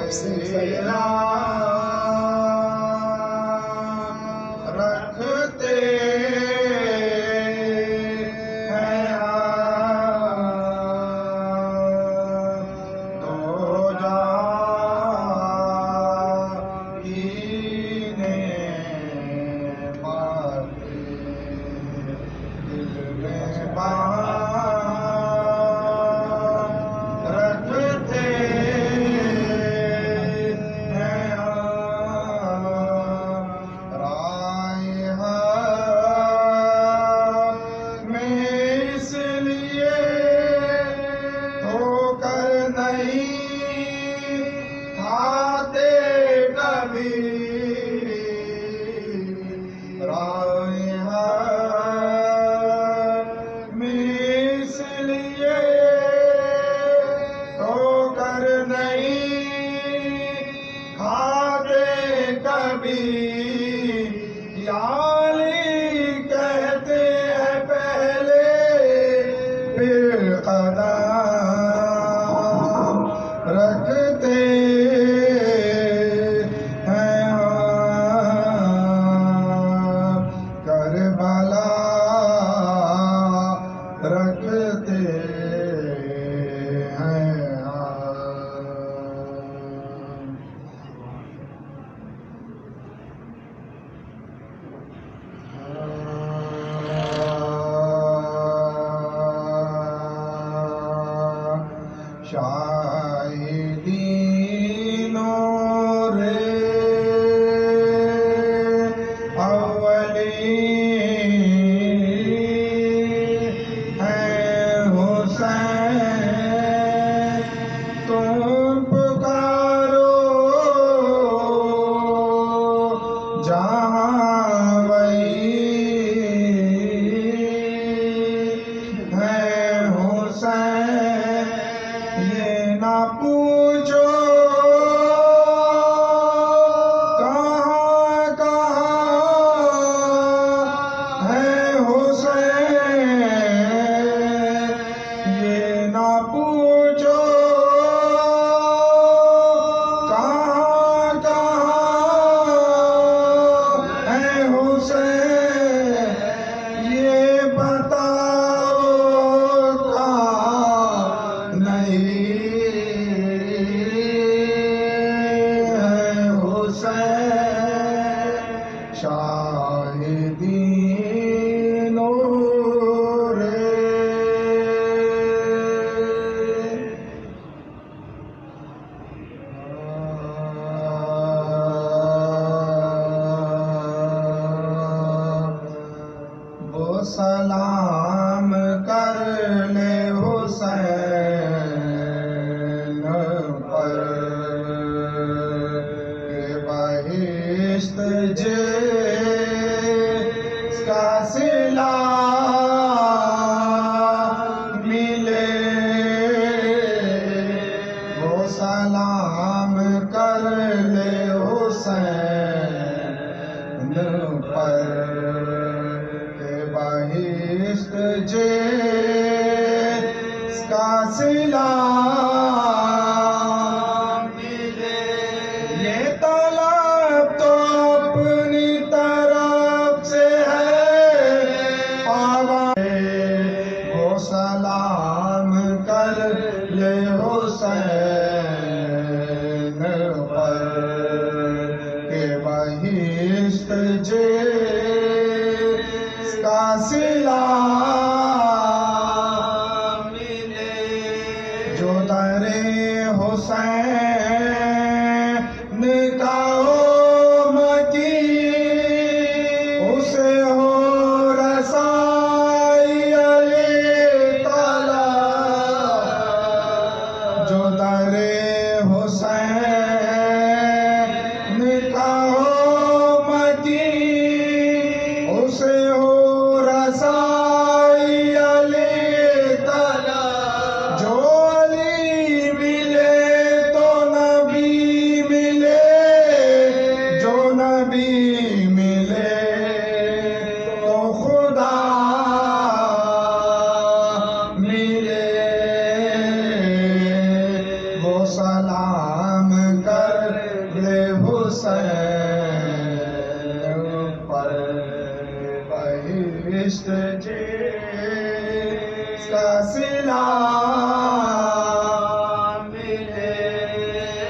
رکھتے ہیں تو جانے پاتے دل میں رکھتے کہتے ہیں پہلے پھر قدم رکھتے ہیں کربلا رکھتے ہیں شاہدین نور اولین ہیں حسین تم پکارو جہاں وہی ہیں حسین یہ نہ پوچھو کہاں کہاں ہے حسین یہ نہ پوچھو کہاں کہاں ہے حسین یہ بتاؤ کہاں نہیں شاہدین نور وہ سلام کر لے حسین پر بہشت جس کا صلہ ملے وہ سلام کر لے حسین پر کہ بہشت جس کا صلہ سلام کر لے حسین پر کہ بہشت جس کا صلہ ملے جو در حسین کا مکی اسے ہو رسائی جو در حسین کا مکی اسے ہو رسائی علی تعالی جو علی ملے تو نبی ملے جو نبی ملے تو خدا ملے وہ سلام کر پر بہشت جس کا صلہ ملے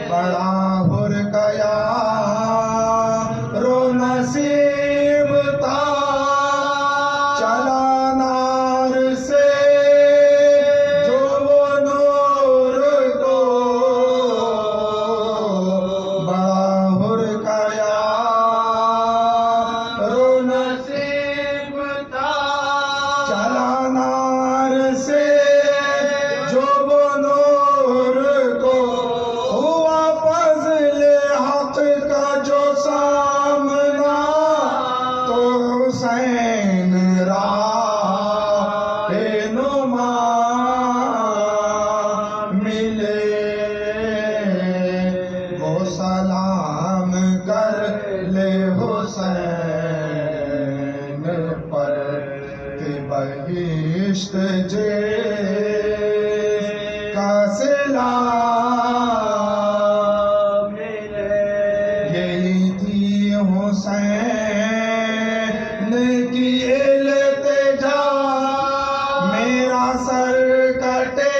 بڑا ہرکیا رو نصیب تھا چلا نار سے جو وہ نور کو بڑا ہرکیا رو نصیب تھا چلا نار سے جو وہ نور کو ہوا فضل حق کا جو سامنا تو حسین راہ نما ملے وہ سلام کر لے حسین پر کہ بہشت جس کا صلہ ملے یہی تھی حسین کی التجا میرا سر کٹے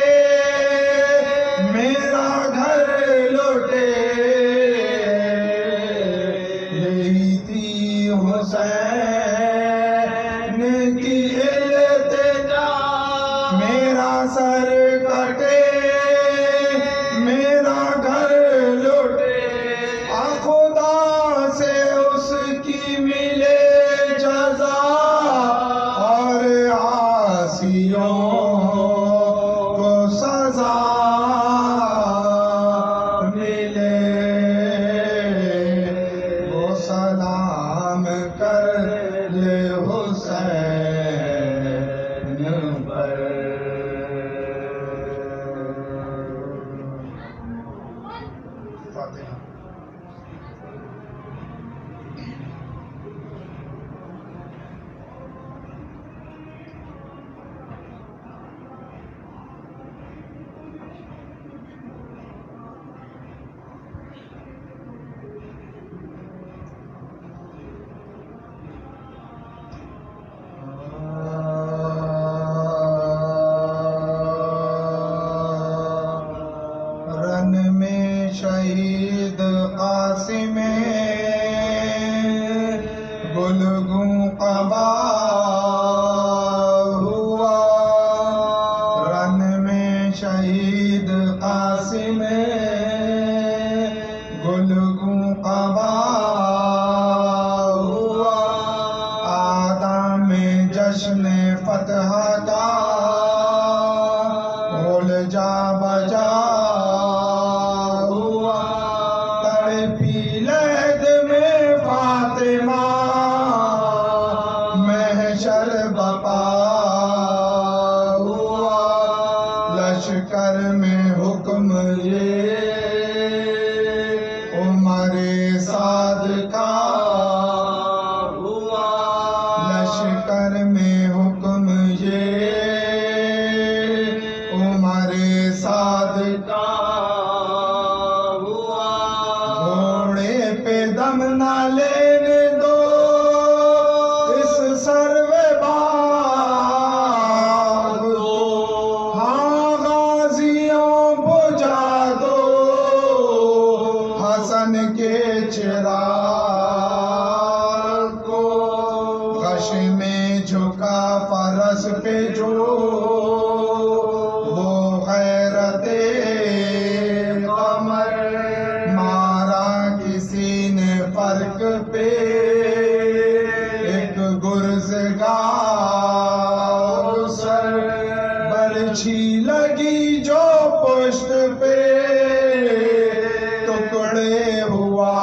میرا گھر لوٹے یہی تھی حسین کی التجا میرا سر کٹے میرا گھر لوٹے خدا سے اس کی ملے جزا اور عاصیوں کو سزا ملے وہ سلام کر لے حسین پر فاتحہ رن میں شہید قاسم گلگوں قبا ہوا رن میں شہید قاسم گلگوں قبا ہوا آدم میں جشن فتح کا بھول جا بجا ہوا تڑپی لہد میں فاطمہ محشر بپا ہوا لشکر میں حکم یہ عمر سعد کا ہوا لشکر میں حکم یہ عمر سعد کا ہوا گھوڑے پہ دم نہ لینے دو اس سروے باغ کو ہاں غازیوں بجھا دو حسن کے چراغ کو غش میں جھکا فرس پہ جو وہ غیرت قمر مارا کسی نے فرق پہ ایک گرزگار سر برچھی لگی جو پشت پہ ٹکڑے ہوا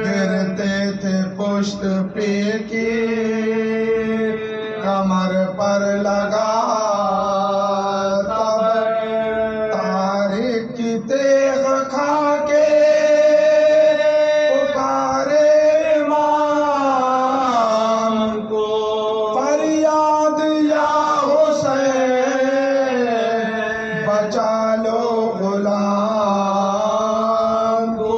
گرتے تھے پشت پہ کی کمر پر لگا تب تاریخ کی تیغ کھا کے پکارے امام کو فریاد یا حسین بچا لو غلام کو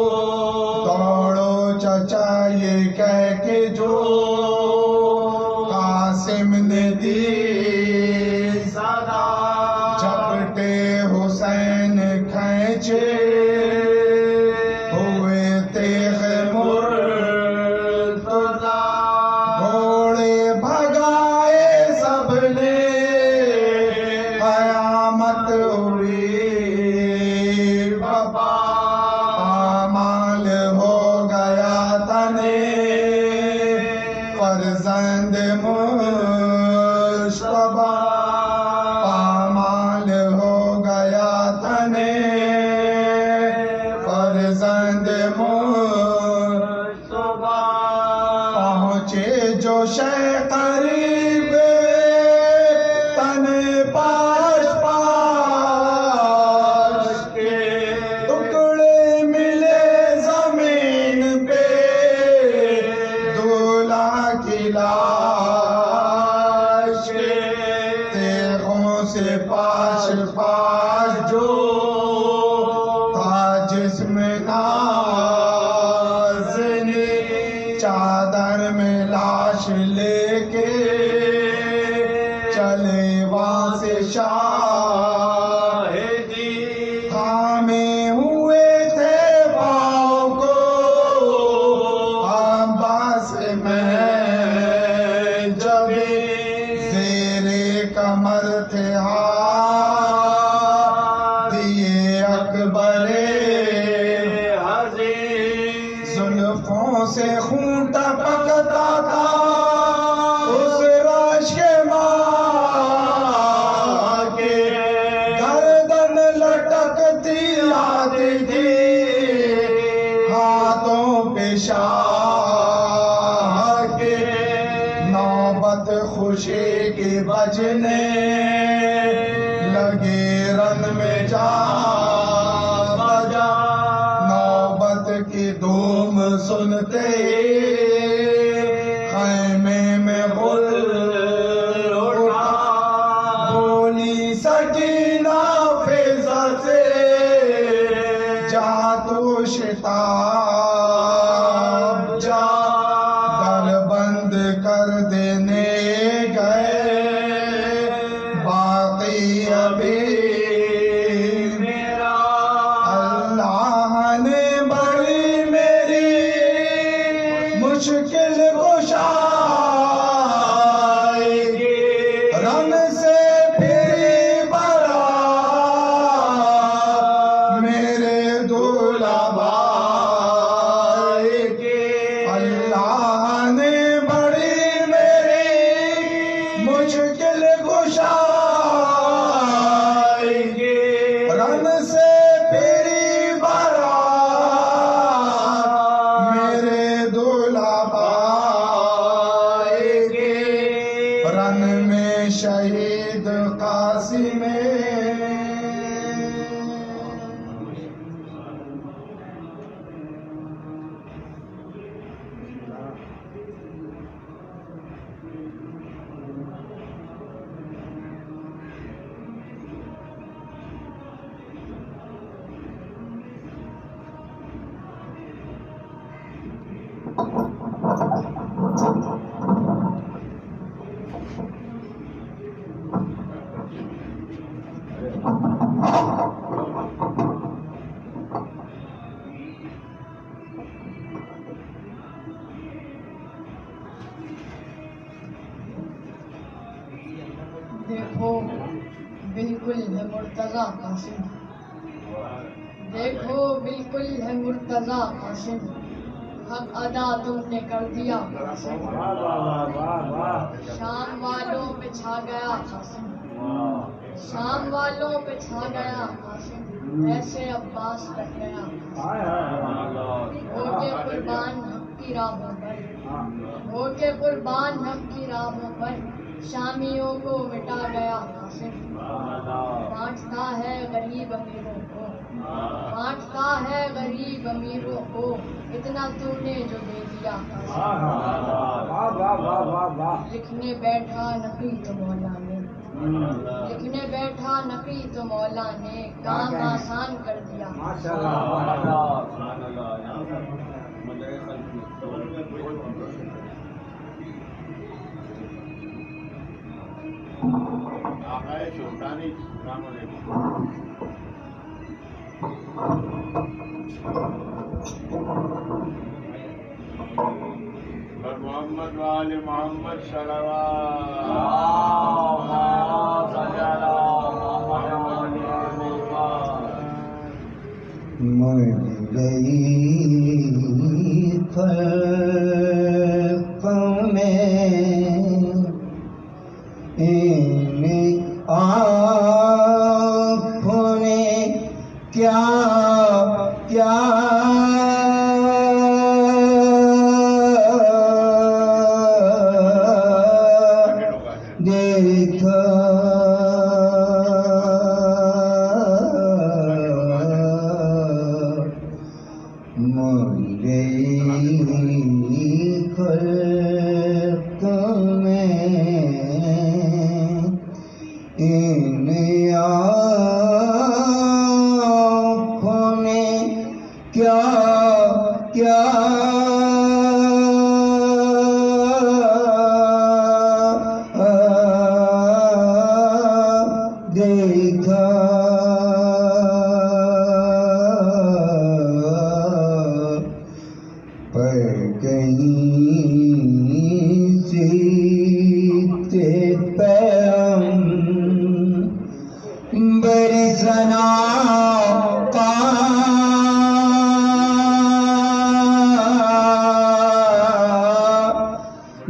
بلند صبح پہنچے جو شے قریب تن پاش پاش کے ٹکڑے ملے زمین پہ دولہا کی لاش کے تیغوں سے پاش پاش جو تھا جسم نازنی چادر میں لاش لے کے چلے وہاں سے شاہدی تھامے ہوئے تھے پاؤں کو عباس میں جب زیر کمر تھے دیے اکبر زلفوں سے خون ٹپکتا تھا اس راش کے ماں کے گردن لٹکتی آتی تھی ہاتھوں پہ شاہ کے نوبت خوشی کی بجنے لگے رن میں جا بجا نوبت کی دھوم سنتے خیمے میں غل اٹھا بولی سکینہ فضا سے جا تو شتاب جا در بند کر دینے گئے باقی ابھی میرا اللہ نے بڑی میری مشکل کشائی رن سے پھری برات میرے دولہا بھائی اللہ نے بڑی میری مشکل کشائی رن سے پھری برات میرے دولہا بھائی رن میں شہید قاسم دیکھو بالکل ہے مرتضیٰ قاسم، دیکھو بالکل ہے مرتضیٰ قاسم، حق ادا تم نے کر دیا قاسم، شام والوں پہ چھا گیا قاسم، شام والوں پہ چھا گیا قاسم، ایسے عباس رہ گیا ہو کے قربان حق کی راہوں پر، ہو کے قربان حق کی راہوں پر شامیوں کو مٹا گیا قاسم، بانٹتا ہے غریب امیروں کو، بانٹتا ہے غریب امیروں کو، اتنا تو نے جو دے دیا قاسم، لکھنے بیٹھا نقی تو مولا نے، لکھنے بیٹھا نقی تو مولا نے کام آسان کر دیا محمد وآل محمد صلوات مر گئی خلقوں میں ان آنکھوں نے کیا کیا مجھے خلق میں ان آنکھوں نے کیا کیا دیکھا پر کہیں سیتے پیغمبر سنا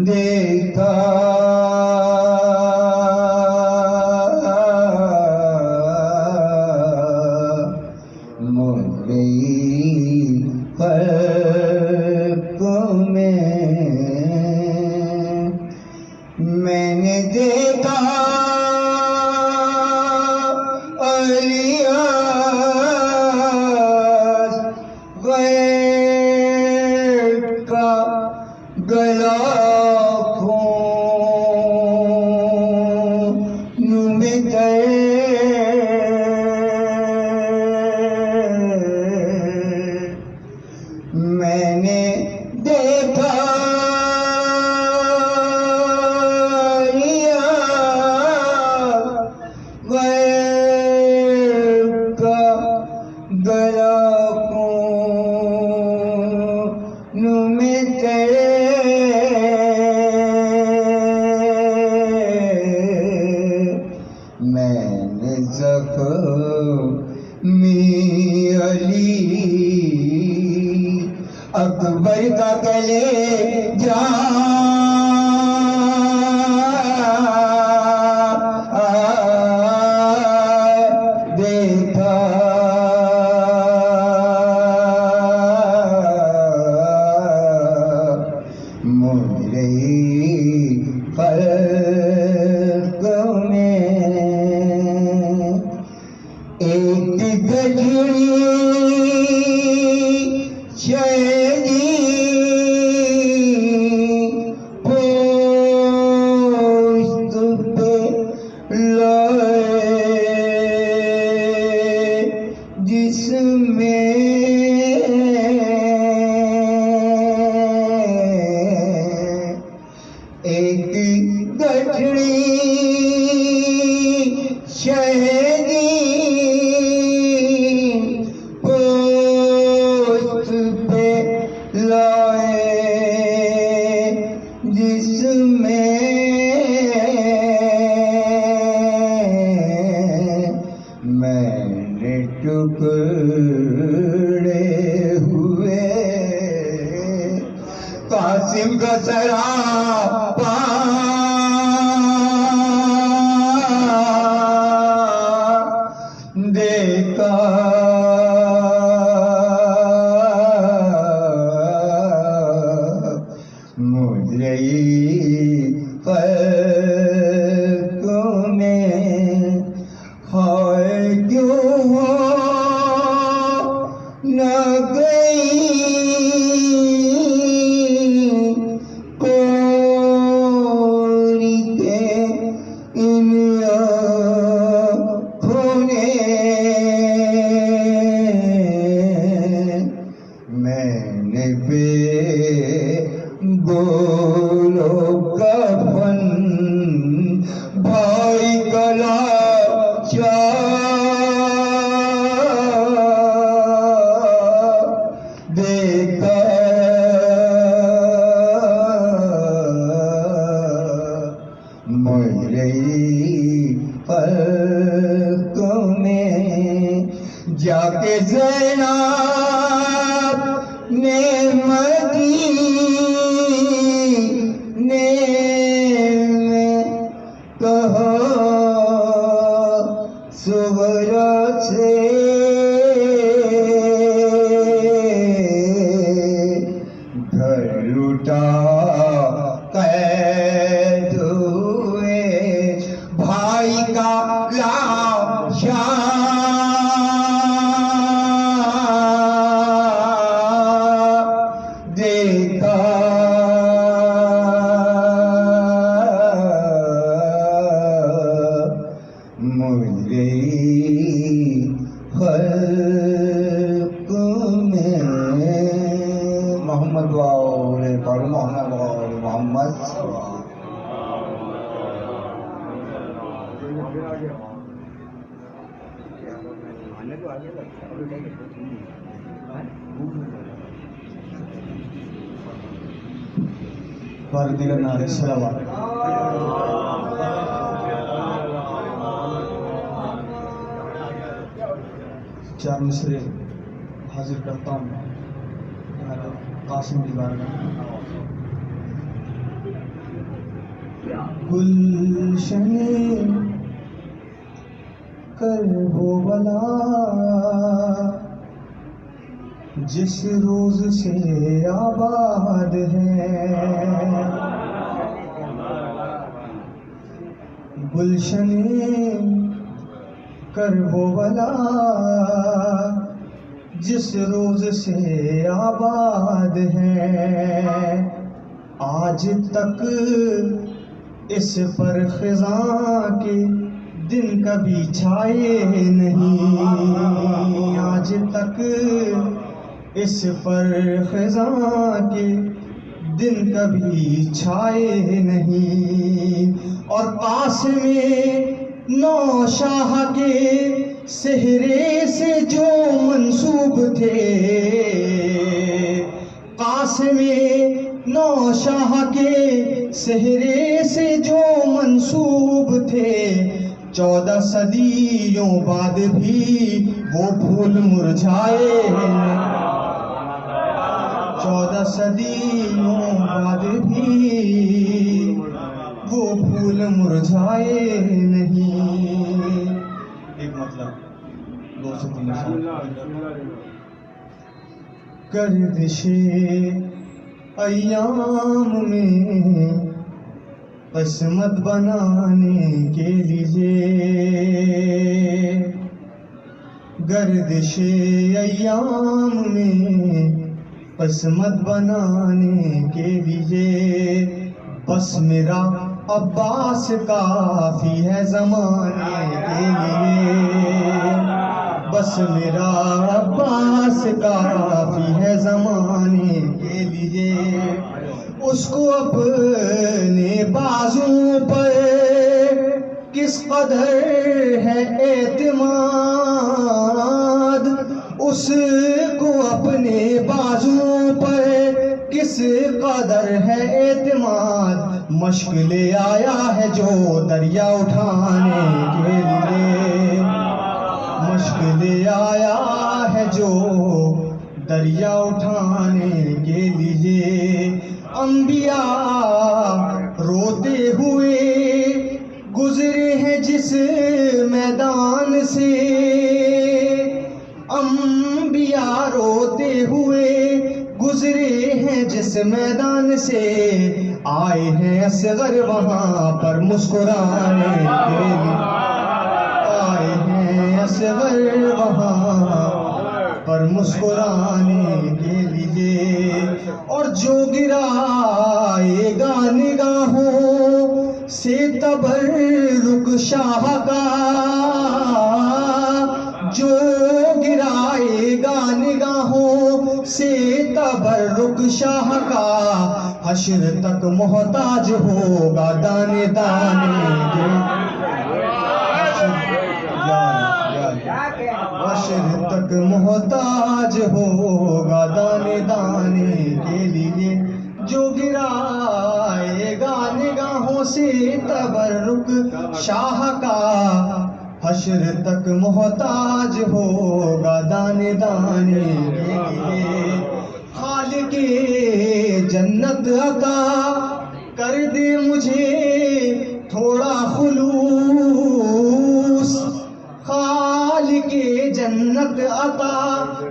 دیکھا مجھے خلق میں نے دیکھا الیاس غیر کا گلا خون میں میں نے دیکھا غیر کا گلا خون میں میں نے زخمی علی اکبر کا گلے دیکھا مجھے خلق میں ایک گجری شہدی پوست پہ لائے جس میں ایک گٹھڑی شہدی پوست پہ لائے جس میں میں نے ٹکڑے ہوئے قاسم کا سراپا دیکھا مجھے خلق میں ہائے کیوں ہو نہ گئی کوری کے ان آنکھوں نے میں نے بے بولو کفن بھائی گلا دیکھا مجھے خلق میں جا کے زینب نے مدینے میں کہا صغرا سے گھر لوٹا قید ہوئے بھائی کا لاشا محمد وآل پر محمد وآل محمد صلی اللہ علیہ وسلم. بار دیگر نعرے صلوات. چار مصرے حاضر کرتا ہوں قاسم کی بارگاہ میں. گلشن کرب و بلا جس روز سے آباد ہے، گلشن کرب و بلا جس روز سے آباد ہے، آج تک اس پر خزاں کے دن کبھی چھائے نہیں، آج تک اس پر خزاں کے دن کبھی چھائے نہیں. اور قاسم نو شاہ کے سہرے سے جو منسوب تھے، قاسم نو شاہ کے سہرے سے جو منسوب تھے، 14 صدیوں بعد بھی وہ پھول مرجھائے نہیں، 14 صدیوں بعد بھی وہ پھول مرجھائے نہیں. ایک مطلب 2 سے 3 گردش ایام میں قسمت بنانے کے لیے، گردش ایام میں قسمت بنانے کے لیے، بس میرا عباس کافی ہے زمانے کے لیے، بس میرا عباس کافی ہے زمانے کے لیے. اس کو اپنے بازوں پر کس قدر ہے اعتماد، اس کو اپنے بازوں پر کس قدر ہے اعتماد، مشق لے آیا ہے جو دریا اٹھانے کے لیے، مشق لے آیا ہے جو دریا اٹھانے کے لیے. انبیاء روتے ہوئے گزرے ہیں جس میدان سے، انبیاء روتے ہوئے گزرے ہیں جس میدان سے، آئے ہیں اصغر وہاں پر مسکرانے کے لیے، آئے ہیں اصغر وہاں پر مسکرانے کے لیے. اور جو گرائے گا نگاہوں سے تبرک شاہ کا، جو گرائے گا نگاہوں سے تبرک شاہ کا، حشر تک محتاج ہوگا دانے دانے کے، حشر تک محتاج ہوگا دانے دانے کے لیے. جو گرائے گا نگاہوں سے تبرک شاہ کا، حشر تک محتاج ہوگا دانے دانے کے لیے. خالق جنت عطا کر دے مجھے تھوڑا خلوص، خالق جنت عطا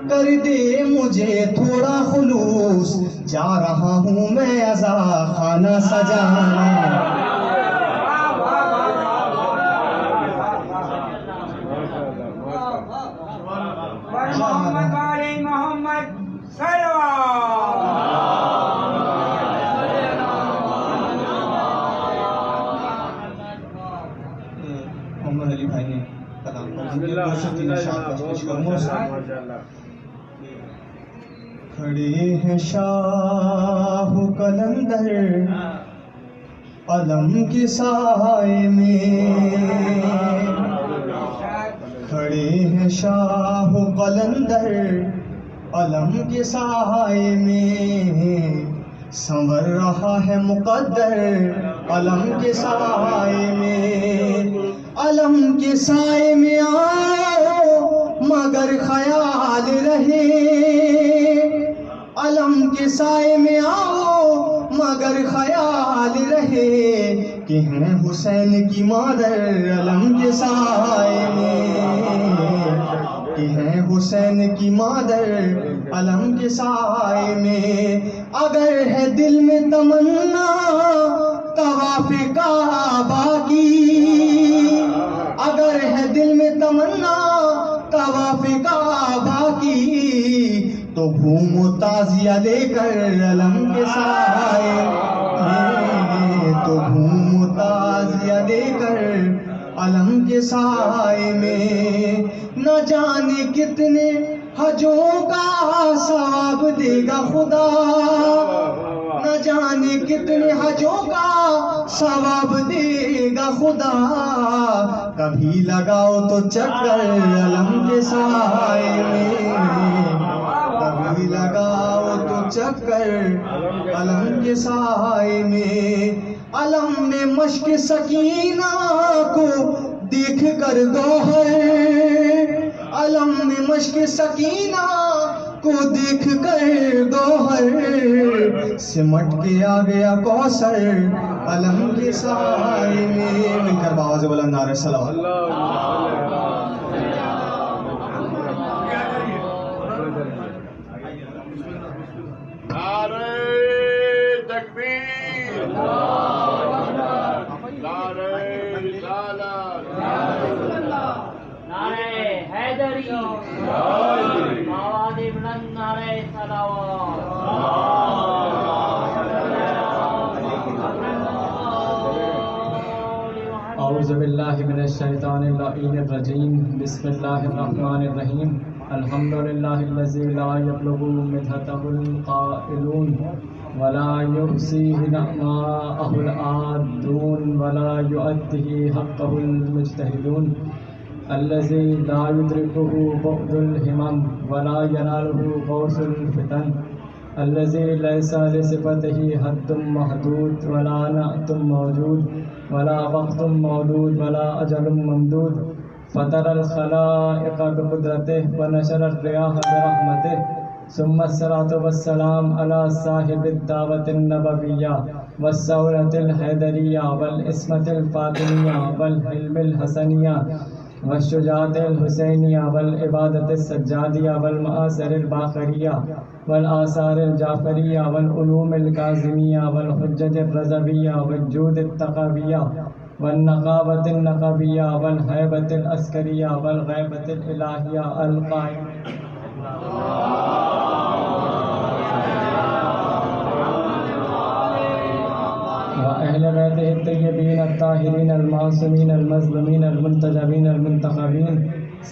کر دے مجھے تھوڑا خلوص، جا رہا ہوں میں عزا خانہ سجانے. محمد علی محمد صلوات. محمد علی بھائی نے کلام کھڑے ہیں شاہ قلندر علم کے سائے میں، کھڑے ہیں شاہ قلندر علم کے سائے میں، سنور رہا ہے مقدر علم کے سائے میں، علم کے سائے میں آؤ مگر خیال رہے، علم کے سائے میں آؤ مگر خیال رہے، کہ ہیں حسین کی مادر علم کے سائے میں، کہ ہیں حسین کی مادر علم کے سائے میں، اگر ہے دل میں تمنا طواف کعبہ کی، اگر ہے دل میں تمنا طواف کعبہ کی، تو گھومو تعزیہ لے کر علم کے سائے میں، تو گھومو تعزیہ لے کر علم کے سائے میں، نہ جانے کتنے حجوں کا ثواب دے گا خدا، نہ جانے کتنے حجوں کا ثواب دے گا خدا، کبھی لگاؤ تو چکر علم کے سائے میں، کبھی لگاؤ تو چکر علم کے سائے میں، علم میں مشق سکینہ کو دیکھ کر گوہر، علم میں مشق سکینہ کو دیکھ کر گوہر، سمٹ کے آ گیا کوثر علم کے سائے میں، مل کر باواز بلند نعرہ صلوات۔ اعوذ باللہ من الشیطان اللعین الرجیم، بسم اللہ الرحمن الرحیم، الحمدللہ الذی لا یبلغ مدحتہ القائلون ولا یحصیہ نعماءہ العادون ولا یؤدیہ حقہ المجتہدون، الذی لا یدرکہ بعد الہمم ولا ینالہ غوث الفتن، الذی لیس لصفتہ حد محدود ولا نعت موجود ولا وقت مولود ولا اجل ممدود، فطر الخلائق بقدرته ونشر الرياح برحمته، ثم الصلاة والسلام على صاحب الدعوة النبوية والثورة الحیدریہ والعصمة الفاطمیہ والحلم الحسنیہ والشجاعة الحسینیہ والعبادة السجادیہ والمآثر الباقریہ والآثار الجعفریہ والعلوم الکاظمیہ والحجة الرضویہ والجود التقویہ والنقابة النقبیہ والہیبة العسکریہ والغیبة الالہیہ القائم وأهل بيته الطيبين الطاهرين المعصومين المظلومين المنتجبين المنتخبين،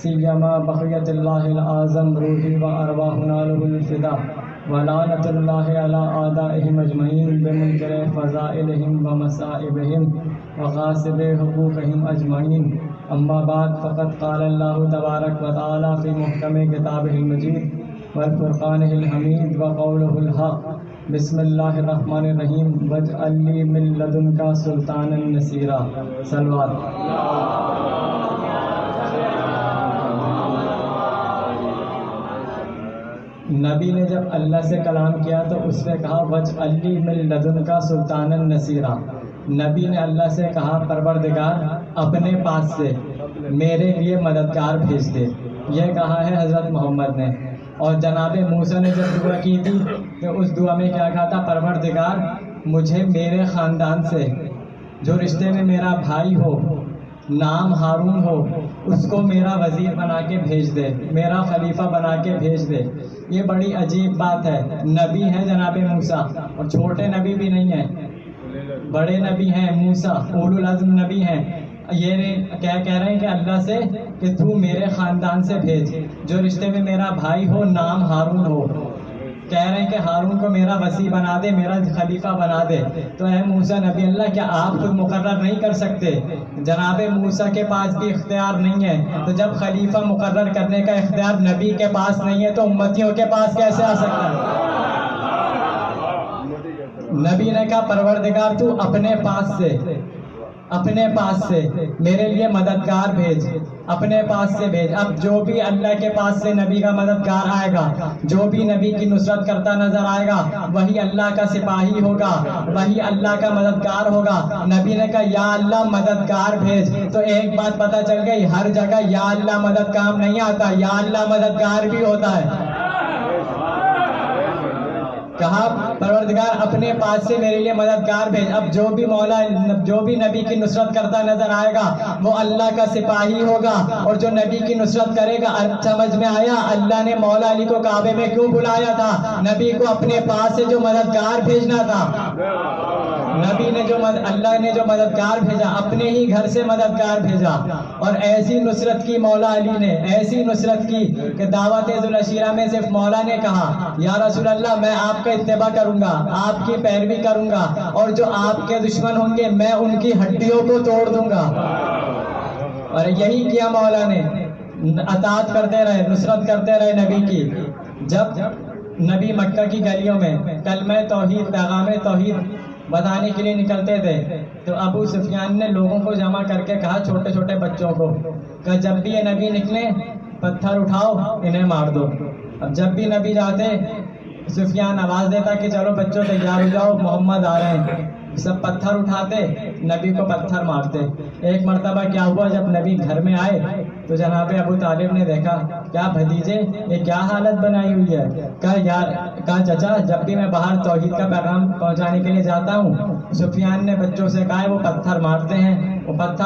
سيما بقية الله الأعظم روحي وأرواحنا له الفداء، ولعنة الله على أعدائهم أجمعين بمنكر فضائلهم ومصائبهم وغاصب حقوقهم أجمعين، أما بعد، فقد قال الله تبارك وتعالى في محكم كتابه المجيد والفرقانه الحميد وقوله الحق، بسم اللہ الرحمن الرحیم، واجعل لی من لدنک سلطانا نصیرا، صلوات۔ نبی نے جب اللہ سے کلام کیا تو اس نے کہا واجعل لی من لدنک سلطانا نصیرا، نبی نے اللہ سے کہا پروردگار اپنے پاس سے میرے لیے مددگار بھیج دے، یہ کہا ہے حضرت محمد نے۔ اور جناب موسیٰ نے جب دعا کی تھی تو اس دعا میں کیا کہا تھا؟ پروردگار مجھے میرے خاندان سے جو رشتے میں میرا بھائی ہو، نام ہارون ہو، اس کو میرا وزیر بنا کے بھیج دے، میرا خلیفہ بنا کے بھیج دے۔ یہ بڑی عجیب بات ہے، نبی ہے جناب موسیٰ، اور چھوٹے نبی بھی نہیں ہیں، بڑے نبی ہیں موسیٰ، اولو العزم نبی ہیں۔ یہ کیا کہہ رہے ہیں کہ اللہ سے کہ تو میرے خاندان سے بھیج جو رشتے میں میرا بھائی ہو، نام ہارون ہو۔ کہہ رہے ہیں کہ ہارون کو میرا وصی بنا دے، میرا خلیفہ بنا دے. تو اے موسیٰ نبی اللہ، کیا آپ خود مقرر نہیں کر سکتے؟ جناب موسیٰ کے پاس بھی اختیار نہیں ہے، تو جب خلیفہ مقرر کرنے کا اختیار نبی کے پاس نہیں ہے تو امتیوں کے پاس کیسے آ سکتا ہے؟ نبی نے کہا پروردگار تو اپنے پاس سے میرے لیے مددگار بھیج، اپنے پاس سے بھیج. اب جو بھی اللہ کے پاس سے نبی کا مددگار آئے گا، جو بھی نبی کی نصرت کرتا نظر آئے گا، وہی اللہ کا سپاہی ہوگا، وہی اللہ کا مددگار ہوگا. نبی نے کہا یا اللہ مددگار بھیج. تو ایک بات پتہ چل گئی، ہر جگہ یا اللہ مدد کام نہیں آتا، یا اللہ مددگار بھی ہوتا ہے. کہا پروردگار اپنے پاس سے میرے لیے مددگار بھیج. اب جو بھی نبی کی نصرت کرتا نظر آئے گا وہ اللہ کا سپاہی ہوگا، اور جو نبی کی نصرت کرے گا. سمجھ میں آیا اللہ نے مولا علی کو کعبے میں کیوں بلایا تھا؟ نبی کو اپنے پاس سے جو مددگار بھیجنا تھا. نبی نے اللہ نے جو مددگار بھیجا، اپنے ہی گھر سے مددگار بھیجا. اور ایسی نصرت کی مولا علی نے، ایسی نصرت کی کہ دعوت ذوالعشیرہ میں صرف مولا نے کہا یا رسول اللہ میں آپ کا اتباع کروں گا، آپ کی پیروی کروں گا، اور جو آپ کے دشمن ہوں گے میں ان کی ہڈیوں کو توڑ دوں گا. اور یہی کیا مولا نے، اطاعت کرتے رہے، نصرت کرتے رہے نبی کی. جب نبی مکہ کی گلیوں میں کلمہ توحید، پیغام توحید بتانے کے لیے نکلتے تھے تو ابو سفیان نے لوگوں کو جمع کر کے کہا، چھوٹے چھوٹے بچوں کو، کہ جب بھی یہ نبی نکلے پتھر اٹھاؤ انہیں مار دو. اب جب بھی نبی جاتے سفیان آواز دیتا کہ چلو بچوں تیار ہو جاؤ محمد آ رہے ہیں. سب پتھر اٹھاتے، نبی کو پتھر مارتے. ایک مرتبہ کیا ہوا، جب نبی گھر میں آئے تو جناب ابو طالب نے دیکھا، کیا بھتیجے یہ کیا حالت بنائی ہوئی ہے؟ کہا چچا جب بھی میں باہر توحید کا پیغام پہنچانے کے لیے جاتا ہوں سفیان نے بچوں سے کہا ہے وہ پتھر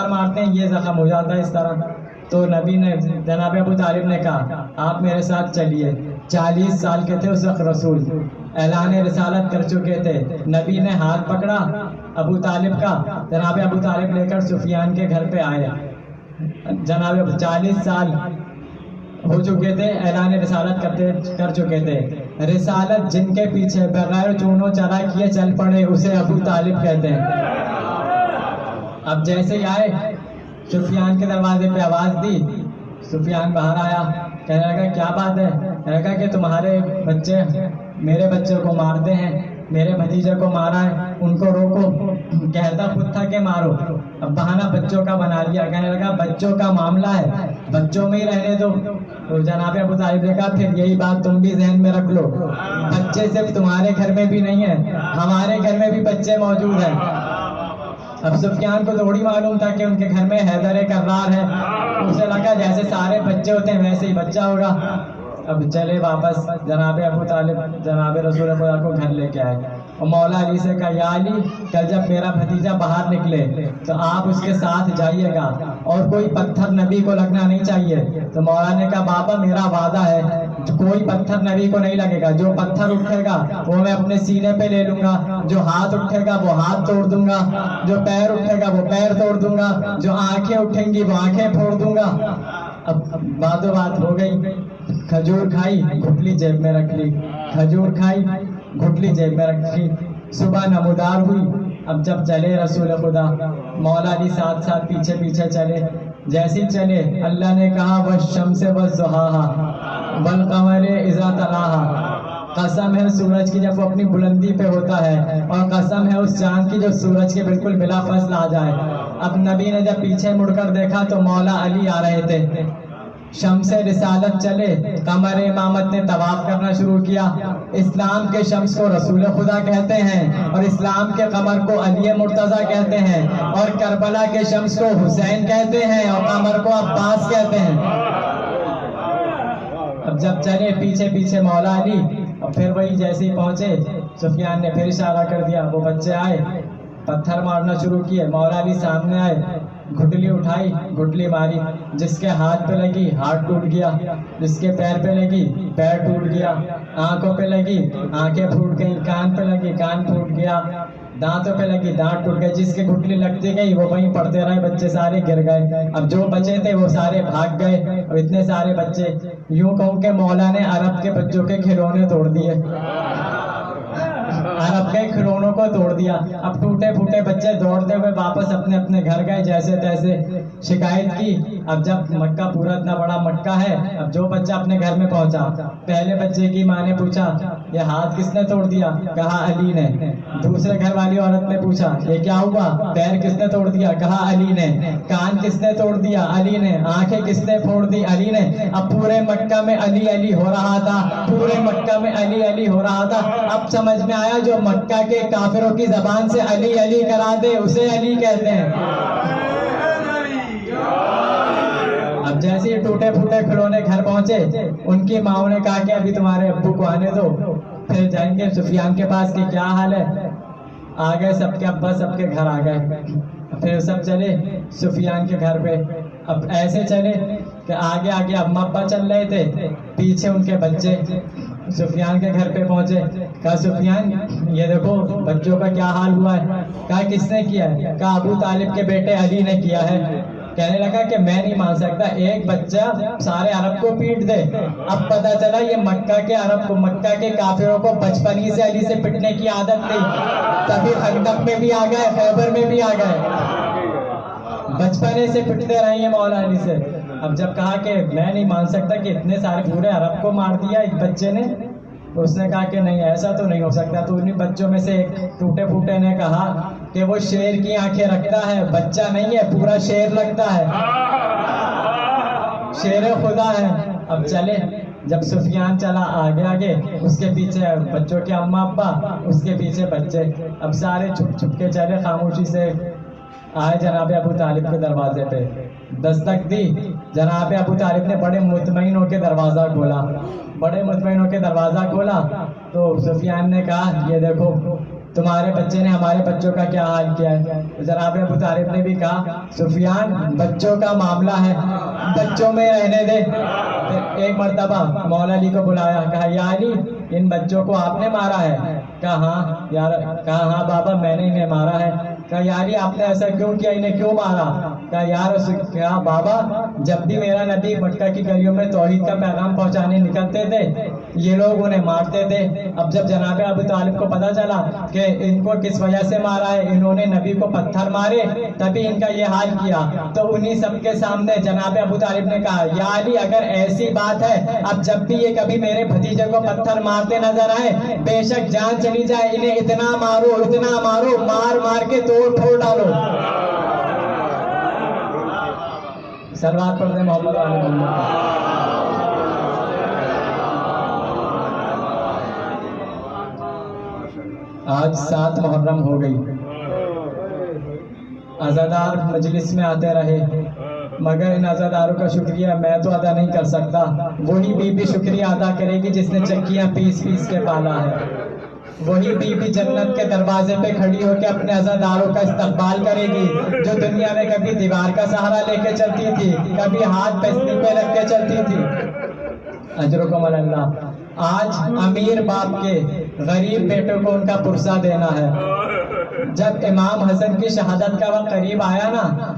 مارتے ہیں یہ زخم ہو جاتا ہے اس طرح. تو نبی نے جناب ابو طالب نے کہا آپ میرے ساتھ چلیے. 40 سال کے تھے اس وقت رسول، اعلان رسالت کر چکے تھے. نبی نے ہاتھ پکڑا ابو طالب کا، جناب ابو طالب لے کر سفیان کے گھر پہ آئے. جناب 40 سال ہو چکے تھے، اعلان رسالت کر چکے تھے. رسالت جن کے پیچھے بغیر چونو چرا کیے چل پڑے اسے ابو طالب کہتے ہیں. اب جیسے ہی آئے سفیان کے دروازے پہ آواز دی، سفیان باہر آیا، کہنے لگا کیا بات ہے؟ کہنے لگا کہ تمہارے بچے میرے بچے کو مارتے ہیں، میرے بھتیجے کو مارا ہے، ان کو روکو. کہتا خود تھا کہ مارو. اب بہانہ بچوں کا بنا لیا. کہنے لگا بچوں کا معاملہ ہے، بچوں میں ہی رہنے دو. تو جناب ابو طالب نے کہا پھر یہی بات تم بھی ذہن میں رکھ لو، بچے صرف تمہارے گھر میں بھی نہیں ہیں، ہمارے گھر میں بھی بچے موجود ہیں. اب سفیان کو تھوڑی معلوم تھا کہ ان کے گھر میں حیدر کرار ہے. اسے لگا جیسے سارے بچے ہوتے ہیں ویسے ہی بچہ ہوگا. اب چلے واپس، جناب ابو طالب جناب رسول خدا کو گھر لے کے آئے اور مولا علی سے کہا یا علی کل جب میرا بھتیجا باہر نکلے تو آپ اس کے ساتھ جائیے گا اور کوئی پتھر نبی کو لگنا نہیں چاہیے. تو مولا نے کہا بابا میرا وعدہ ہے کوئی پتھر نبی کو نہیں لگے گا، جو پتھر اٹھے گا وہ میں اپنے سینے پہ لے لوں گا، جو ہاتھ اٹھے گا وہ ہاتھ توڑ دوں گا، جو پیر اٹھے گا وہ پیر توڑ دوں گا، جو آنکھیں اٹھیں گی وہ آنکھیں پھوڑ دوں گا. اب بات ہو گئی. کھجور کھائی گھٹلی جیب میں رکھ لی، کھجور کھائی گھٹلی جیب میں رکھی. صبح نمودار ہوئی. اب جب چلے رسول خدا مولا علی ساتھ ساتھ پیچھے پیچھے چلے. جیسے چلے اللہ نے کہا والشمس والضحاها والقمر اذا تلاها، قسم ہے سورج کی جب وہ اپنی بلندی پہ ہوتا ہے، اور قسم ہے اس چاند کی جو سورج کے بالکل بلا فاصل آ جائے. اب نبی نے جب پیچھے مڑ کر دیکھا تو مولا علی آ رہے تھے. شمس رسالت چلے، قمر امامت نے طواف کرنا شروع کیا. اسلام کے شمس کو رسول خدا کہتے ہیں، اور اسلام کے قمر کو علی مرتضیٰ کہتے ہیں، اور کربلا کے شمس کو حسین کہتے ہیں، اور قمر کو عباس کہتے ہیں. اب جب چلے پیچھے پیچھے مولا علی، اور پھر وہی جیسے ہی پہنچے سفیان نے پھر اشارہ کر دیا. وہ بچے آئے پتھر مارنا شروع کیے. مولا علی سامنے آئے، گھٹلی اٹھائی گھٹلی ماری. جس کے ہاتھ پہ لگی ہاتھ ٹوٹ گیا، جس کے پیر پہ لگی پیر ٹوٹ گیا، آنکھوں پہ لگی آنکھیں پھوٹ گئی، کان پہ لگی کان پھوٹ گیا. دانتوں پہ لگی، دانت ٹوٹ گئے، جس کی گھٹلی لگتی گئی وہ وہیں پڑتے رہے، بچے سارے گر گئے۔ اب جو بچے تھے وہ سارے بھاگ گئے، اور اتنے سارے بچے، یوں کہوں کہ مولا نے عرب کے بچوں کے کھلونے توڑ دیے، عرب کے کھلونوں کو توڑ دیا۔ اب ٹوٹے پھوٹے بچے دوڑتے ہوئے واپس اپنے اپنے گھر گئے، جیسے تیسے شکایت کی۔ اب جب مکہ پورا اتنا بڑا مکہ ہے، اب جو بچہ اپنے گھر میں پہنچا، پہلے بچے کی ماں نے پوچھا یہ ہاتھ کس نے توڑ دیا؟ کہا علی نے۔ دوسرے گھر والی عورت نے پوچھا یہ کیا ہوا؟ پیر کس نے توڑ دیا؟ کہا علی نے۔ کان کس نے توڑ دیا؟ علی نے۔ آنکھیں کس نے پھوڑ دی؟ علی نے۔ اب پورے مکہ میں علی علی ہو رہا تھا، پورے مکہ میں علی علی ہو رہا تھا۔ اب سمجھ میں آیا جو مکہ کے کافروں کی زبان سے علی علی کرا دے اسے علی کہتے ہیں۔ اب جیسے ہی ٹوٹے پھوٹے کھلونے گھر پہنچے، ان کی ماں نے کہا کہ ابھی تمہارے ابو کو آنے دو، پھر جائیں گے سفیان کے پاس کہ کیا حال ہے۔ آ گئے سب کے ابا، سب کے گھر آ گئے، پھر سب چلے سفیان کے گھر پہ۔ اب ایسے چلے کہ آگے آگے اما ابا چل رہے تھے، پیچھے ان کے بچے۔ سفیان کے گھر پہ پہنچے، کہا سفیان یہ دیکھو بچوں کا کیا حال ہوا ہے۔ کہا کس نے کیا ہے؟ کہا ابو طالب کے بیٹے علی نے کیا ہے۔ کہنے لگا کہ میں نہیں مان سکتا، ایک بچہ سارے عرب کو پیٹ دے۔ اب پتا چلا یہ مکہ کے عرب کو، مکہ کے کافروں کو بچپن ہی سے علی سے پٹنے کی عادت تھی، تبھی خندق میں بھی آ گئے، خیبر میں بھی آ گئے، بچپنے سے پٹتے رہے ہیں مولا علی سے۔ اب جب کہا کہ میں نہیں مان سکتا کہ اتنے سارے پورے عرب کو مار دیا ایک بچے نے، اس نے کہا کہ نہیں ایسا تو نہیں ہو سکتا۔ تو انہیں بچوں میں سے ایک ٹوٹے پھوٹے نے کہا کہ وہ شیر کی آنکھیں رکھتا ہے، بچہ نہیں ہے، پورا شیر لگتا ہے، شیر خدا ہے۔ اب چلے، جب سفیان چلا آگے آگے، اس کے پیچھے بچوں کے اما ابا، اس کے پیچھے بچے۔ اب سارے چھپ چھپ کے چلے، خاموشی سے آئے جناب ابو طالب کے دروازے پہ، دستک دی۔ جناب ابو طالب نے بڑے مطمئن ہو کے دروازہ کھولا، بڑے مطمئن ہو کے دروازہ کھولا تو سفیان نے کہا یہ دیکھو تمہارے بچے نے ہمارے بچوں کا کیا حال کیا ہے۔ جناب ابو طالب نے بھی کہا سفیان بچوں کا معاملہ ہے، بچوں میں رہنے دے۔ ایک مرتبہ مولا علی کو بلایا، کہا یا علی ان بچوں کو آپ نے مارا ہے؟ کہا ہاں یار، کہا ہاں بابا میں نے انہیں مارا ہے۔ کہا یا علی آپ نے ایسا کیوں کیا، انہیں کیوں مارا؟ کہا یار، کہا بابا جب بھی میرا نبی مکہ کی گلیوں میں توحید کا پیغام پہنچانے نکلتے تھے یہ لوگ انہیں مارتے تھے۔ اب جب جناب ابو طالب کو پتا چلا کہ ان کو کس وجہ سے مارا ہے، انہوں نے نبی کو پتھر مارے تبھی ان کا یہ حال کیا، تو انہی سب کے سامنے جناب ابو طالب نے کہا یا علی اگر ایسی بات ہے، اب جب بھی یہ کبھی میرے بھتیجے کو پتھر مارتے نظر آئے بے شک جان چلی جائے، انہیں اتنا مارو اتنا مارو، مار مار کے توڑ پھوڑ ڈالو۔ صلوات پڑھ دیں محمد علی محمد۔ آج 7 محرم ہو گئی، عزادار مجلس میں آتے رہے، مگر ان عزاداروں کا شکریہ میں تو ادا نہیں کر سکتا، وہی بی بی شکریہ ادا کرے گی جس نے چکیاں پیس پیس کے پالا ہے، وہی بی بی جنت کے دروازے پہ کھڑی ہو کے اپنے عزاداروں کا استقبال کرے گی جو دنیا میں کبھی دیوار کا سہارا لے کے چلتی تھی، کبھی ہاتھ پسلی پہ رکھ کے چلتی تھی۔ اجرکم اللہ۔ آج امیر باپ کے غریب بیٹوں کو ان کا پرسہ دینا ہے۔ جب امام حسن کی شہادت کا وقت قریب آیا نا،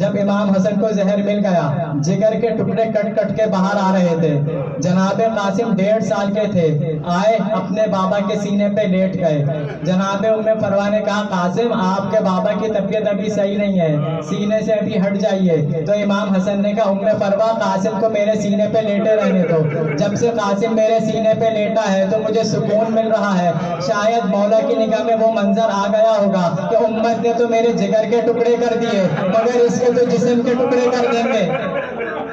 جب امام حسن کو زہر مل گیا، جگر کے ٹکڑے کٹ کٹ کے باہر آ رہے تھے، جناب قاسم 1.5 سال کے تھے، آئے اپنے بابا کے سینے پہ لیٹ گئے۔ جناب ام فروا نے کہا قاسم آپ کے بابا کی طبیعت ابھی صحیح نہیں ہے، سینے سے ابھی ہٹ جائیے۔ تو امام حسن نے کہا ام فروا قاسم کو میرے سینے پہ لیٹے رہنے دو، جب سے قاسم میرے سینے پہ لیٹا ہے تو مجھے سکون مل رہا ہے، شاید مولا کی نگاہ میں وہ منظر آ گیا ہوگا کہ امت نے تو میرے جگر کے ٹکڑے کر دیے مگر اس کے تو جسم کے ٹکڑے کر دیں گے۔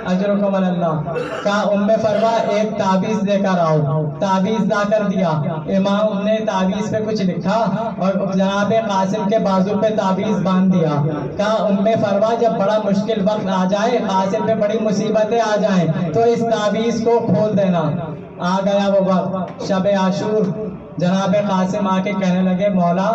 اجرکم اللہ۔ کہا ام فروا ایک تعویذ دے کر آؤ، تعویذ لا کر دیا، امام نے تعویذ پہ کچھ لکھا اور جناب قاسم کے بازو پہ تعویذ باندھ دیا۔ کہا ام فروا جب بڑا مشکل وقت آ جائے، قاسم پہ بڑی مصیبتیں آ جائیں تو اس تعویذ کو کھول دینا۔ آ گیا وہ وقت، شب عاشور، جناب قاسم آ کے کہنے لگے مولا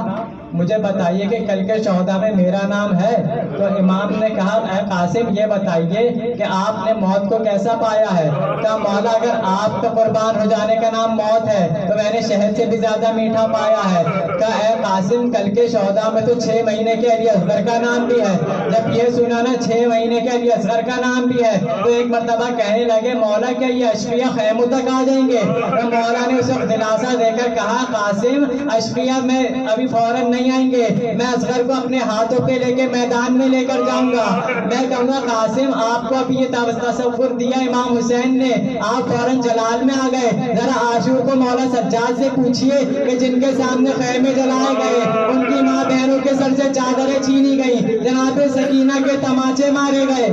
مجھے بتائیے کہ کل کے شہداء میں میرا نام ہے؟ تو امام نے کہا اے قاسم یہ بتائیے کہ آپ نے موت کو کیسا پایا ہے؟ کہا مولا اگر آپ کا قربان ہو جانے کا نام موت ہے تو میں نے شہد سے بھی زیادہ میٹھا پایا ہے۔ کہا اے قاسم کل کے شہداء میں تو 6 مہینے کے علی اصغر کا نام بھی ہے۔ جب یہ سنا نا 6 مہینے کے علی اصغر کا نام بھی ہے تو ایک مرتبہ کہنے لگے مولا کیا یہ اشقیاء خیموں تک آ جائیں گے؟ تو مولا نے اسے دلاسا دے کر کہا قاسم اشقیاء میں ابھی فوراً نہیں آئیں گے، میں اصغر کو اپنے ہاتھوں پہ لے کے میدان میں لے کر جاؤں گا۔ میں کہوں گا قاسم آپ کو ابھی یہ تصور دیا امام حسین نے، آپ فوراً جلال میں آ گئے، ذرا عاشور کو مولا سجاد سے پوچھئے کہ جن کے سامنے خیمے جلائے گئے ان کی ماں بہنوں کے سر سے چادریں چھینی گئی، جناب سکینہ کے تماچے مارے گئے۔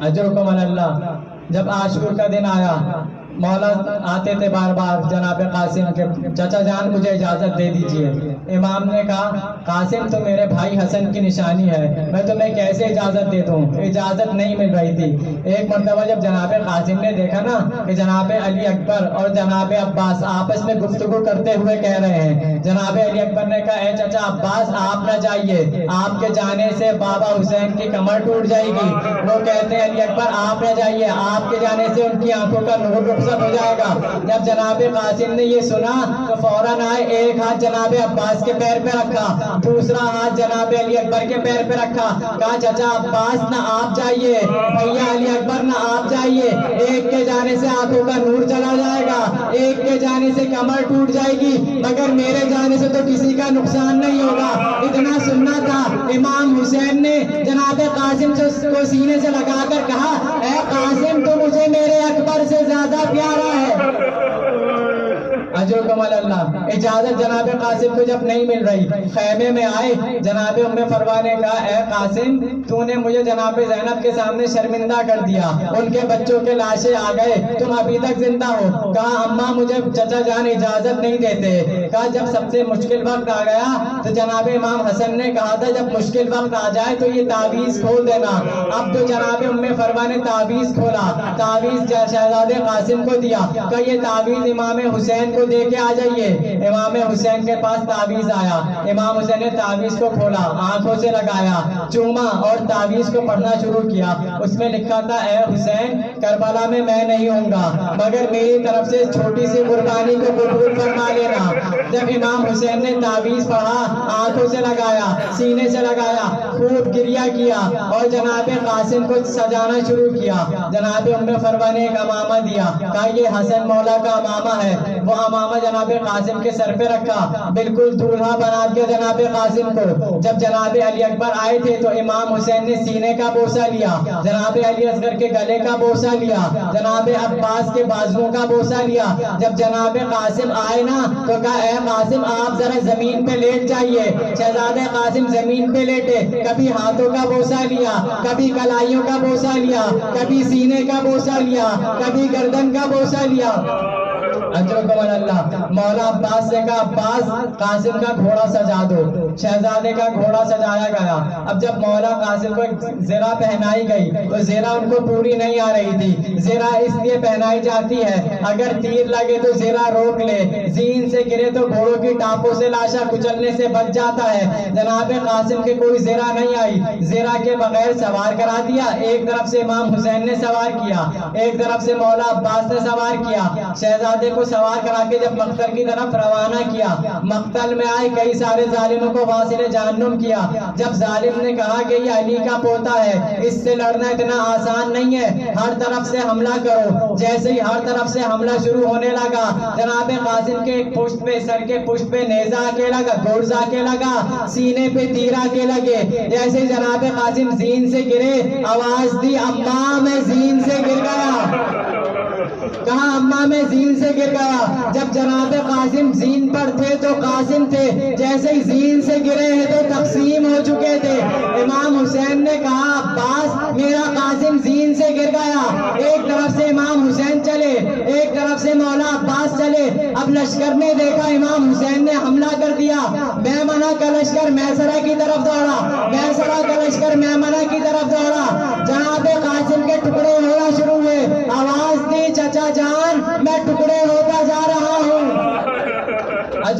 اجرکم اللہ۔ جب عاشور کا دن آیا مولا آتے تھے بار بار جناب قاسم کے چچا جان مجھے اجازت دے دیجئے۔ امام نے کہا قاسم تو میرے بھائی حسن کی نشانی ہے، میں تمہیں کیسے اجازت دے دوں؟ اجازت نہیں مل رہی تھی۔ ایک مرتبہ جب جناب قاسم نے دیکھا نا کہ جناب علی اکبر اور جناب عباس آپس میں گفتگو کرتے ہوئے کہہ رہے ہیں، جناب علی اکبر نے کہا اے چچا عباس آپ نہ جائیے، آپ کے جانے سے بابا حسین کی کمر ٹوٹ جائے گی۔ وہ کہتے ہیں علی اکبر آپ نہ جائیے، آپ کے جانے سے ان کی آنکھوں کا نور رخصت ہو جائے گا۔ جب جناب قاسم نے یہ سنا تو فوراً آئے، ایک ہاتھ جناب عباس کے پیر پہ رکھا، دوسرا ہاتھ جناب علی اکبر کے پیر پہ رکھا، کہا چچا عباس نہ آپ جائیے، بھیا علی اکبر نہ آپ جائیے، ایک کے جانے سے آنکھوں کا نور چلا جائے گا، ایک کے جانے سے کمر ٹوٹ جائے گی، مگر میرے جانے سے تو کسی کا نقصان نہیں ہوگا۔ اتنا سننا تھا، امام حسین نے جناب قاسم کو سینے سے لگا کر کہا اے قاسم تو مجھے میرے اکبر سے زیادہ پیارا ہے۔ اجرکم اللہ۔ اجازت جناب قاسم کو جب نہیں مل رہی، خیمے میں آئے، جناب ام فروا نے کہا اے قاسم تو نے مجھے جناب زینب کے سامنے شرمندہ کر دیا، ان کے بچوں کے لاشیں آ گئے، تم ابھی تک زندہ ہو۔ کہا اماں مجھے چچا جان اجازت نہیں دیتے۔ کہا جب سب سے مشکل وقت آ گیا تو جناب امام حسن نے کہا تھا جب مشکل وقت آ جائے تو یہ تعویذ کھول دینا۔ اب تو جناب ام فروا نے تعویذ کھولا، تعویذ شہزادے قاسم کو دیا، کہ یہ تعویذ امام حسین کو دے کے آ جائیے۔ امام حسین کے پاس تعویذ آیا، امام حسین نے تعویذ کو کھولا، آنکھوں سے لگایا، چوما اور تعویذ کو پڑھنا شروع کیا۔ اس میں لکھا تھا اے حسین کربلا میں میں نہیں ہوں گا مگر میری طرف سے چھوٹی سی قربانی کو قبول فرما لینا۔ جب امام حسین نے تعویذ پڑھا، آنکھوں سے لگایا، سینے سے لگایا، خوب گریہ کیا اور جناب قاسم کو سجانا شروع کیا۔ جناب ام فروا نے ایک امامہ دیا، کہا یہ حسن مولا کا امامہ ہے۔ وہ امامہ جناب قاسم کے سر پہ رکھا، بالکل دولہا بنا دیا جناب قاسم کو۔ جب جناب علی اکبر آئے تھے تو امام حسین نے سینے کا بوسہ لیا، جناب علی اصغر کے گلے کا بوسہ لیا، جناب عباس کے بازوؤں کا بوسہ لیا۔ جب جناب قاسم آئے نا تو کہا اے قاسم آپ ذرا زمین پہ لیٹ جائیے۔ شہزادے قاسم زمین پہ لیٹے، کبھی ہاتھوں کا بوسہ لیا، کبھی کلائیوں کا بوسہ لیا، کبھی سینے کا بوسہ لیا، کبھی گردن کا بوسہ لیا۔ اجرکم اللہ۔ مولا عباس سے کہا عباس قاسم کا گھوڑا سجا دو۔ شہزادے کا گھوڑا سجایا گیا۔ اب جب مولا قاسم کو زرہ پہنائی گئی تو زرہ ان کو پوری نہیں آ رہی تھی۔ زرہ اس لیے پہنائی جاتی ہے اگر تیر لگے تو زرہ روک لے، زین سے گرے تو گھوڑوں کی ٹانپوں سے لاشا کچلنے سے بچ جاتا ہے۔ جناب قاسم کے کوئی زرہ نہیں آئی، زرہ کے بغیر سوار کرا دیا۔ ایک طرف سے امام حسین نے سوار کیا، ایک طرف سے مولا عباس نے سوار کیا۔ شہزادے کو سوار کرا کے جب مقتل کی طرف روانہ کیا، مقتل میں آئے کئی سارے ظالموں کو واصل جہنم کیا۔ جب ظالم نے کہا کہ یہ علی کا پوتا ہے، اس سے لڑنا اتنا آسان نہیں ہے، ہر طرف سے حملہ کرو۔ جیسے ہی ہر طرف سے حملہ شروع ہونے لگا، جناب قاسم کے پشت پہ، سر کے پشت پہ نیزہ آ کے لگا، گرز آ کے لگا، سینے پہ تیر آ کے لگے۔ جیسے جناب قاسم زین سے گرے، آواز دی اماں میں زین سے گر گیا۔ کہا اماں میں زین سے گر گیا۔ جب جناب قاسم زین پر تھے تو قاسم تھے، جیسے ہی زین سے گرے ہیں تو تقسیم ہو چکے تھے۔ امام حسین نے کہا عباس میرا قاسم زین سے گر گیا۔ ایک طرف سے امام حسین چلے، ایک طرف سے مولا عباس چلے۔ اب لشکر نے دیکھا امام حسین نے حملہ کر دیا، میمنہ کا لشکر میسرہ کی طرف دوڑا، میسرہ کا لشکر میمنہ کی طرف دوڑا۔ جناب قاسم کے ٹکڑے ہونا شروع ہوئے، آواز دی چچا جان میں ٹکڑے ہوتا جا رہا ہوں۔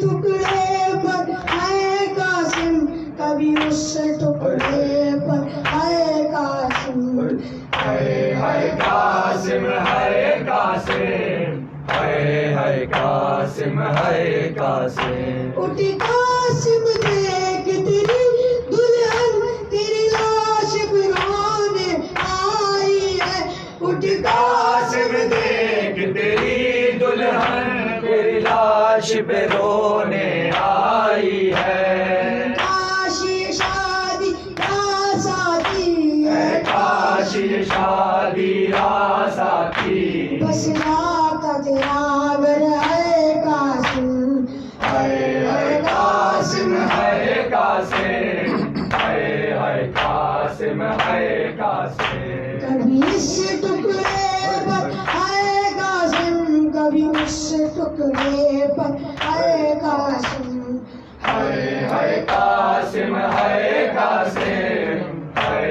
ٹکڑے پر ہے قاسم کبھی اس ٹکڑے پر ہے قاسم ہے قاسم ہے قاسم ہے قاسم ہے قاسم اٹھ قاسم دیکھ تیری دلہن تیری لاش پہ رونے آئی ہے اٹھ قاسم دیکھ تیری دلہن تیری لاش پہ رونے آئی ہے کاش یہ شادی کا ساتھی ہے کاش یہ شادی آساتی بس کا تیرا گر ہے قاسم ہے قاسم ہے قاسم ہے قاسم ہے قاسم کبھی اس ٹکڑے پر ہے قاسم کبھی اس ٹکڑے پر ہے قاسم ہے قاسم ہے قاسم ہے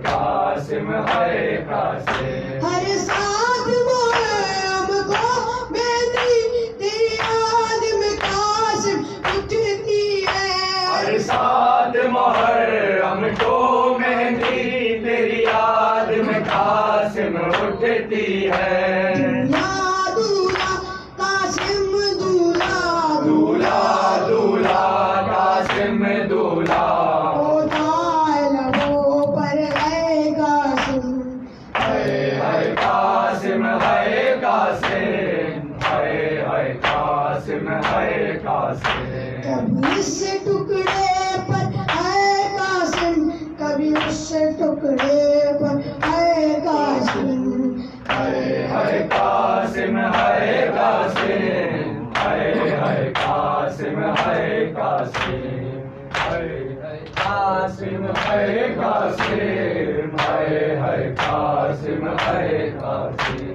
قاسم ہے قاسم ہر ساتھ محرم کو مہندی تیری یاد میں قاسم اٹھتی ہے ہر ساتھ محرم کو مہندی تیری یاد میں قاسم اٹھتی ہے دولہا دولہا قاسم دولہا دولہا دولہا قاسم دولہا ہوتا ہے لبوں پر ہے قاسم ہے قاسم ہے قاسم ہے قاسم ہے قاسم کبھی اس ٹکڑے پر ہے قاسم کبھی اس ٹکڑے پر ہے قاسم ہے قاسم ہے قاسم ہے قاسم ہے قاسم قاسم ہے قاسم ہے قاسم ہے قاسم